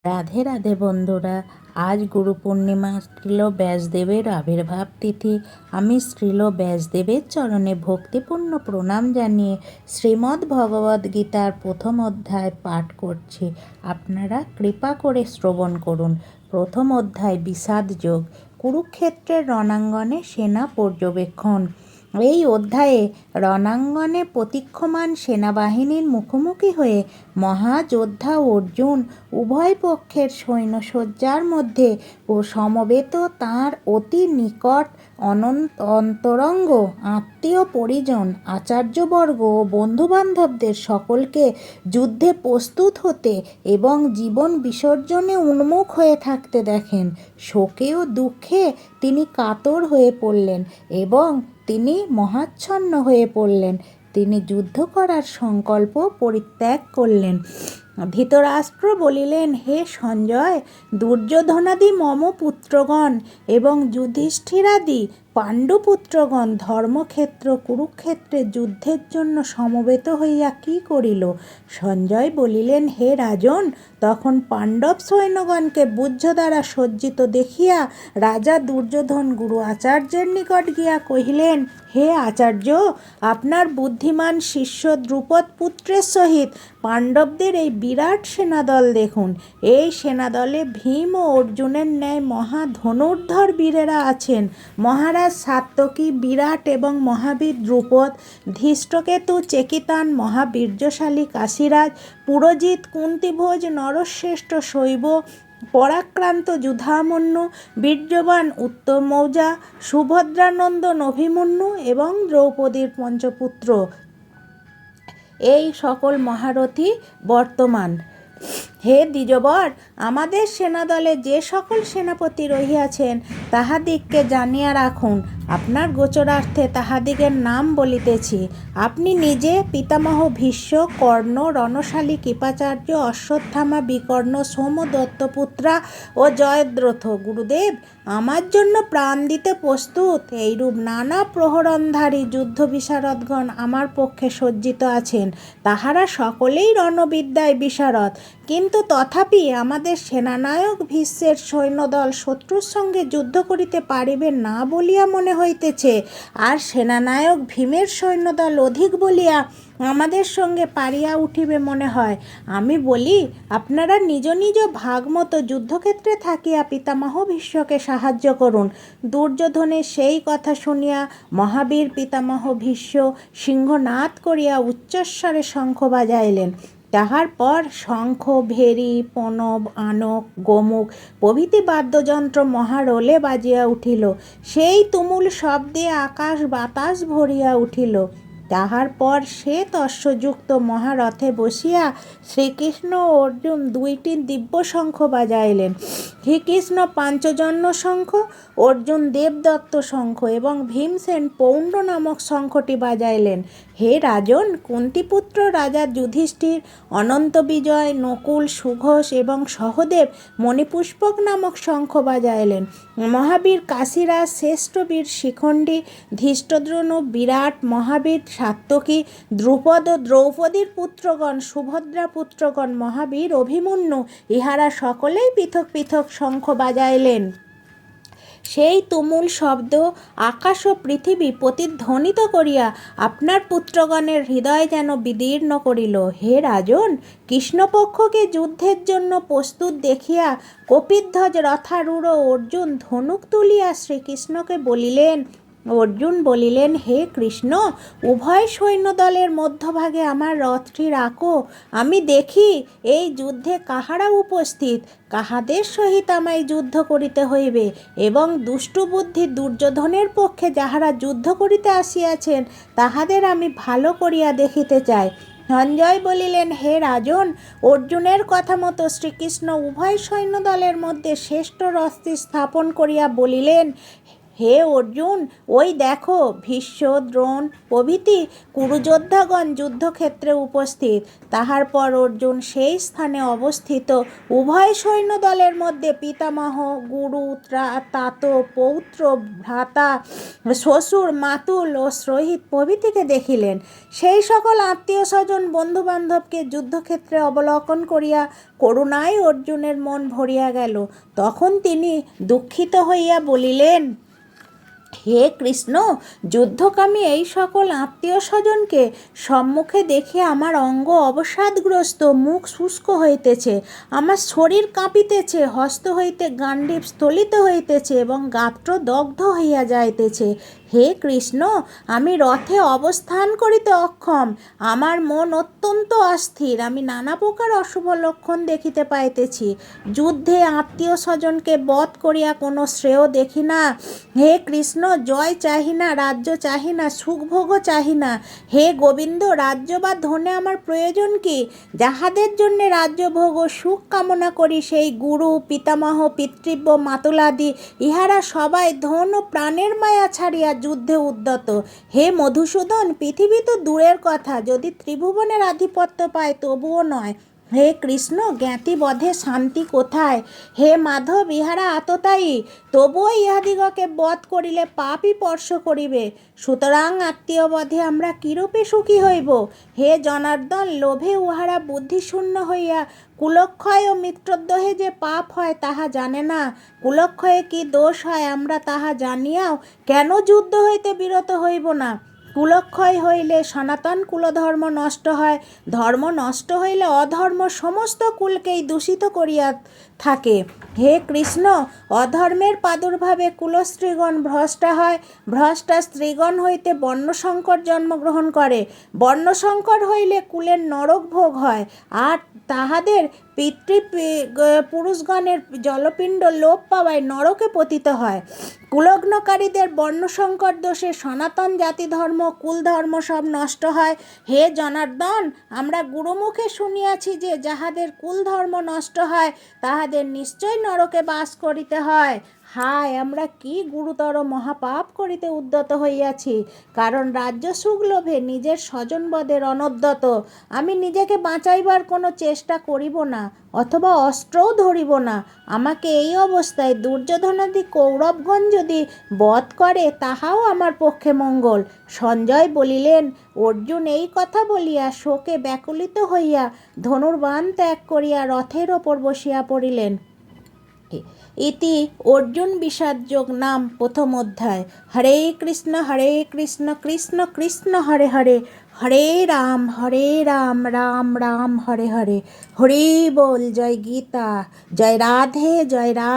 রাধে রাধে বন্ধুরা, আজ গুরু পূর্ণিমা, শ্রীল ব্যাসদেবের আবির্ভাব তিথি। আমি শ্রীল ব্যাসদেবের চরণে ভক্তিপূর্ণ প্রণাম জানিয়ে শ্রীমদ্ ভগবদ্ গীতার প্রথম অধ্যায় পাঠ করছি। আপনারা কৃপা করে শ্রবণ করুন। প্রথম অধ্যায় বিষাদ যোগ। কুরুক্ষেত্রের রণাঙ্গনে সেনা পর্যবেক্ষণ। এই অধ্যায়ে রণাঙ্গনে প্রতীক্ষমান সেনাবাহিনীর মুখোমুখি হয়ে মহাযোদ্ধা অর্জুন উভয় পক্ষের সৈন্যসজ্জার মধ্যে ও সমবেত তাঁর অতি নিকট অন্তরঙ্গ আত্মীয় পরিজন আচার্যবর্গ ও বন্ধুবান্ধবদের সকলকে যুদ্ধে প্রস্তুত হতে এবং জীবন বিসর্জনে উন্মুখ হয়ে থাকতে দেখেন। শোকে ও দুঃখে তিনি কাতর হয়ে পড়লেন এবং তিনি মহাচ্ছন্ন হয়ে পড়লেন। তিনি যুদ্ধ করার সংকল্প পরিত্যাগ করলেন। ধৃতরাষ্ট্র বলিলেন, হে সঞ্জয়, দুর্যোধনাদি মম পুত্রগণ এবং যুধিষ্ঠিরাদি পাণ্ডুপুত্রগণ ধর্মক্ষেত্র কুরুক্ষেত্রে যুদ্ধের জন্য সমবেত হইয়া কি করিল? সঞ্জয় বলিলেন, হে রাজন, তখন পাণ্ডব সৈন্যগণকে বুদ্ধ দ্বারা সজ্জিত দেখিয়া রাজা দুর্যোধন গুরু আচার্যের নিকট গিয়া কহিলেন, হে আচার্য, আপনার বুদ্ধিমান শিষ্য দ্রুপদ পুত্রের সহিত পাণ্ডবদের এই বিরাট সেনাদল দেখুন। এই সেনাদলে ভীম ও অর্জুনের ন্যায় মহা ধনুর্ধর বীরেরা আছেন। মহারাজ সাত্যকী বিরাট এবং মহাবীর দ্রুপদ, ধৃষ্টকেতু চেকিতান মহাবীর্যশালী কাশীরাজ, পুরোজিৎ কুন্তিভোজ নরশ্রেষ্ঠ শৈব, পরাক্রান্ত যুধামন্যু, বীর্যবান উত্তমৌজা, সুভদ্রানন্দন অভিমন্যু এবং দ্রৌপদীর পঞ্চপুত্র, এই সকল মহারথী বর্তমান। হে দ্বিজবর, আমাদের সেনাদলে যে সকল সেনাপতি রহিয়াছেন তাহাদিগকে জানিয়া রাখুন। আপনার গোচরার্থে তাহাদিগের নাম বলিতেছি। আপনি নিজে পিতামহ ভীষ্ম, কর্ণ, রণশালী কৃপাচার্য, অশ্বত্থামা, বিকর্ণ, সোম, দত্তপুত্রা ও জয়দ্রথ। গুরুদেব, আমার জন্য প্রাণ দিতে প্রস্তুত এইরূপ নানা প্রহরণধারী যুদ্ধ বিশারদগণ আমার পক্ষে সজ্জিত আছেন। তাহারা সকলেই রণবিদ্যায় বিশারদ, কিন্তু তথাপি আমাদের সেনানায়ক ভীষ্মের সৈন্যদল শত্রুর সঙ্গে যুদ্ধ করিতে পারিবে না বলিয়া মনে হইতেছে, আর সেনানায়ক ভীমের সৈন্যদল অধিক বলিয়া আমাদের সঙ্গে পারিয়া উঠিবে মনে হয়। আমি বলি, আপনারা নিজ নিজ ভাগমতো যুদ্ধক্ষেত্রে থাকিয়া পিতামহ ভীষ্মকে সাহায্য করুন। দুর্যোধনের সেই কথা শুনিয়া মহাবীর পিতামহ ভীষ্ম সিংহনাদ করিয়া উচ্চস্বরে শঙ্খ বাজাইলেন। তাহার পর শঙ্খ, ভেরী, প্রণব, আনক, গোমুখ প্রভৃতি বাদ্যযন্ত্র মহারোলে বাজিয়া উঠিল। সেই তুমুল শব্দে আকাশ বাতাস ভরিয়া উঠিল। তাহার পর শ্বেত অশ্বযুক্ত মহারথে বসিয়া শ্রীকৃষ্ণ ও অর্জুন দুইটি দিব্য শঙ্খ বাজাইলেন। শ্রীকৃষ্ণ পাঞ্চজন্য শঙ্খ, অর্জুন দেবদত্ত শঙ্খ এবং ভীমসেন পৌণ্ড নামক শঙ্খটি বাজাইলেন। হে রাজন, কুন্তিপুত্র রাজা যুধিষ্ঠির অনন্ত বিজয়, নকুল, সুঘোষ এবং সহদেব মণিপুষ্পক নামক শঙ্খ বাজাইলেন। মহাবীর কাশীরাজ, শ্রেষ্ঠ বীর শিখণ্ডী, ধৃষ্টদ্রুম্ন, বিরাট মহাবীর সাত্যকী, দ্রুপদ ও দ্রৌপদীর পুত্রগণ, সুভদ্রা পুত্রগণ মহাবীর অভিমন্যু, ইহারা সকলেই পৃথক পৃথক শঙ্খ বাজাইলেন। সেই তুমুল শব্দ আকাশ ও পৃথিবী প্রতিধ্বনিত করিয়া আপনার পুত্রগণের হৃদয় যেন বিদীর্ণ করিল। হে রাজন, কৃষ্ণপক্ষকে যুদ্ধের জন্য প্রস্তুত দেখিয়া কপিধ্বজ রথারূঢ় অর্জুন ধনুক তুলিয়া শ্রীকৃষ্ণকে বলিলেন। অর্জুন বলিলেন, হে কৃষ্ণ, উভয় সৈন্যদলের মধ্যভাগে আমার রথটি রাখো। আমি দেখি এই যুদ্ধে কাহারা উপস্থিত, কাহাদের সহিত আমায় যুদ্ধ করিতে হইবে, এবং দুষ্টবুদ্ধি দুর্যোধনের পক্ষে যাহারা যুদ্ধ করিতে আসিয়াছেন তাহাদের আমি ভালো করিয়া দেখিতে চাই। সঞ্জয় বলিলেন, হে রাজন, অর্জুনের কথা মতো শ্রীকৃষ্ণ উভয় সৈন্যদলের মধ্যে শ্রেষ্ঠ রথটি স্থাপন করিয়া বলিলেন, হে অর্জুন, ওই দেখো ভীষ্ম, দ্রোণ প্রভৃতি কুরুযোদ্ধাগণ যুদ্ধক্ষেত্রে উপস্থিত। তাহার পর অর্জুন সেই স্থানে অবস্থিত উভয় সৈন্য দলের মধ্যে পিতামহ, গুরু, তাত, পৌত্র, ভ্রাতা, শ্বশুর, মাতুল ও শ্রোহিত প্রভৃতিকে দেখিলেন। সেই সকল আত্মীয় স্বজন বন্ধুবান্ধবকে যুদ্ধক্ষেত্রে অবলোকন করিয়া করুণায় অর্জুনের মন ভরিয়া গেল। তখন তিনি দুঃখিত হইয়া বলিলেন, হে কৃষ্ণ, যুদ্ধকামী এই সকল আত্মীয় স্বজনকে সম্মুখে দেখে আমার অঙ্গ অবসাদগ্রস্ত, মুখ শুষ্ক হইতেছে, আমার শরীর কাঁপিতেছে, হস্ত হইতে গান্ডীব স্থলিত হইতেছে এবং গাত্র দগ্ধ হইয়া যাইতেছে। হে কৃষ্ণ, আমি রথে অবস্থান করিতে অক্ষম, আমার মন অত্যন্ত অস্থির, আমি নানা প্রকার অশুভ লক্ষণ দেখিতে পাইতেছি। যুদ্ধে আত্মীয় স্বজনকে বধ করিয়া কোনো শ্রেয় দেখি না। হে কৃষ্ণ, জয় চাহি না, রাজ্য চাহি না, সুখভোগও চাহি না। হে গোবিন্দ, রাজ্য বা ধনে আমার প্রয়োজন কি? যাহাদের জন্যে রাজ্যভোগ ও সুখ কামনা করি, সেই গুরু, পিতামহ, পিতৃব্য, মাতুলাদি ইহারা সবাই ধন ও প্রাণের মায়া ছাড়িয়া যুদ্ধে উদ্যত। হে মধুসূদন, পৃথিবী তো দূরের কথা, যদি ত্রিভুবনের আধিপত্য পায় তবুও নয়। হে কৃষ্ণ, জ্ঞাতিবধে শান্তি কোথায়? হে মাধব, ইহারা আততায়ী, তবুও ইহাদিগকে বধ করিলে পাপই স্পর্শ করিবে। সুতরাং আত্মীয়বধে আমরা কিরূপে সুখী হইব? হে জনার্দন, লোভে উহারা বুদ্ধিশূন্য হইয়া কুলক্ষয় ও মিত্রদ্রোহে যে পাপ হয় তাহা জানে না। কুলক্ষয়ে কি দোষ হয় আমরা তাহা জানিয়াও কেন যুদ্ধ হইতে বিরত হইব না? কুলক্ষয় হইলে সনাতন কুলধর্ম নষ্ট হয়, ধর্ম নষ্ট হইলে অধর্ম সমস্ত কুলকেই দূষিত করিয়া থাকে। হে কৃষ্ণ, অধর্মের প্রাদুর্ভাবে কুলস্ত্রীগণ ভ্রষ্টা হয়, ভ্রষ্টা স্ত্রীগণ হইতে বর্ণসংকর জন্মগ্রহণ করে, বর্ণসংকর হইলে কুলের নরক ভোগ হয়, আর তাহাদের পুরুষগণের জলপিণ্ড লোপ পাওয়ায় নরকে পতিত হয়। কুলগ্নকারীদের বর্ণসংকর দোষে সনাতন জাতি ধর্ম, কুল ধর্ম সব নষ্ট হয়। হে জনার্দন, আমরা গুরুমুখে শুনিয়াছি যে যাহাদের কুল ধর্ম নষ্ট হয় তাহাদের নিশ্চয় নরকে বাস করিতে হয়। হায়, আমরা কি গুরুতর মহাপাপ করিতে উদ্যত হইয়াছি! কারণ রাজ্য সুখ লোভে নিজের স্বজনবদের অনুদ্যত আমি নিজেকে বাঁচাইবার কোনো চেষ্টা করিব না, অথবা অস্ত্রও ধরিব না। আমাকে এই অবস্থায় দুর্যোধনাদি কৌরবগণ যদি বধ করে তাহাও আমার পক্ষে মঙ্গল। সঞ্জয় বলিলেন, অর্জুন এই কথা বলিয়া শোকে ব্যাকুলিত হইয়া ধনুর্বাণ ত্যাগ করিয়া রথের ওপর বসিয়া পড়িলেন। ইতি অর্জুন বিষাদ যোগ নাম প্রথম অধ্যায়। হরে কৃষ্ণ কৃষ্ণ কৃষ্ণ হরে হরে, হরে রাম রাম রাম হরে হরে। হরি বল। জয় গীতা, জয় রাধে, জয় রাধে।